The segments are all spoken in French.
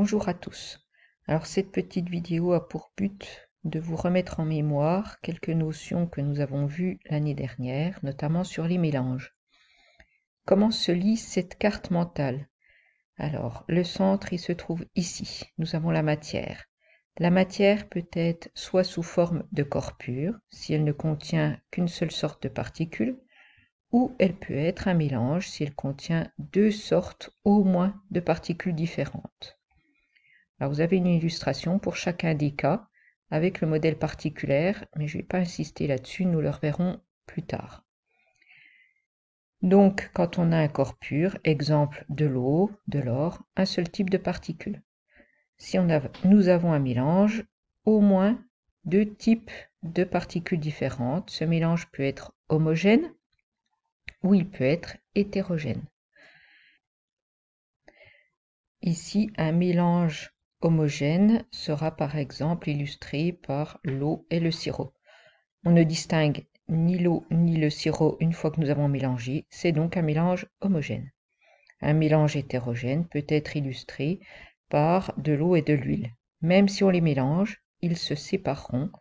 Bonjour à tous. Alors cette petite vidéo a pour but de vous remettre en mémoire quelques notions que nous avons vues l'année dernière, notamment sur les mélanges. Comment se lit cette carte mentale? Alors, le centre, il se trouve ici. Nous avons la matière. La matière peut être soit sous forme de corps pur, si elle ne contient qu'une seule sorte de particules, ou elle peut être un mélange si elle contient deux sortes au moins de particules différentes. Alors vous avez une illustration pour chacun des cas avec le modèle particulaire, mais je ne vais pas insister là-dessus, nous le reverrons plus tard. Donc, quand on a un corps pur, exemple de l'eau, de l'or, un seul type de particules. Si nous avons un mélange, au moins deux types de particules différentes. Ce mélange peut être homogène ou il peut être hétérogène. Ici, un mélange homogène sera par exemple illustré par l'eau et le sirop. On ne distingue ni l'eau ni le sirop une fois que nous avons mélangé, c'est donc un mélange homogène. Un mélange hétérogène peut être illustré par de l'eau et de l'huile. Même si on les mélange, ils se sépareront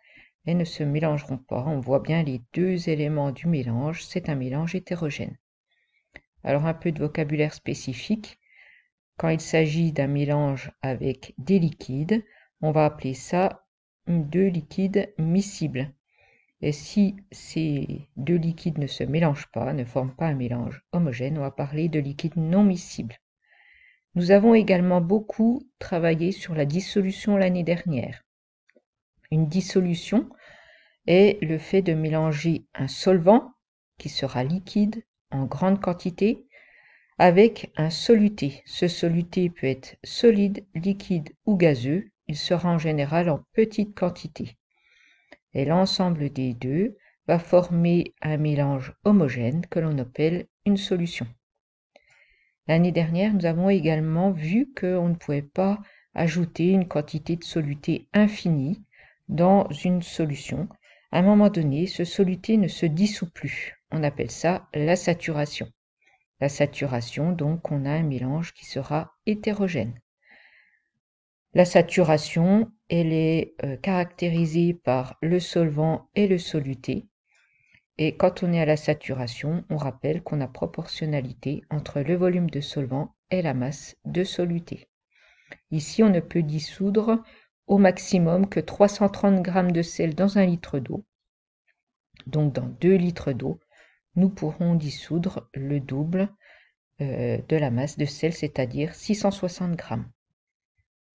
et ne se mélangeront pas. On voit bien les deux éléments du mélange, c'est un mélange hétérogène. Alors un peu de vocabulaire spécifique. Quand il s'agit d'un mélange avec des liquides, on va appeler ça deux liquides miscibles. Et si ces deux liquides ne se mélangent pas, ne forment pas un mélange homogène, on va parler de liquides non miscibles. Nous avons également beaucoup travaillé sur la dissolution l'année dernière. Une dissolution est le fait de mélanger un solvant, qui sera liquide en grande quantité, avec un soluté. Ce soluté peut être solide, liquide ou gazeux. Il sera en général en petite quantité. Et l'ensemble des deux va former un mélange homogène que l'on appelle une solution. L'année dernière, nous avons également vu qu'on ne pouvait pas ajouter une quantité de soluté infinie dans une solution. À un moment donné, ce soluté ne se dissout plus. On appelle ça la saturation. La saturation, donc, on a un mélange qui sera hétérogène. La saturation, elle est caractérisée par le solvant et le soluté. Et quand on est à la saturation, on rappelle qu'on a proportionnalité entre le volume de solvant et la masse de soluté. Ici, on ne peut dissoudre au maximum que 330 g de sel dans 1 litre d'eau. Donc, dans 2 litres d'eau, nous pourrons dissoudre le double de la masse de sel, c'est-à-dire 660 g.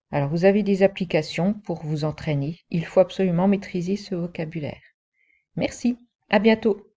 Alors, vous avez des applications pour vous entraîner. Il faut absolument maîtriser ce vocabulaire. Merci, à bientôt.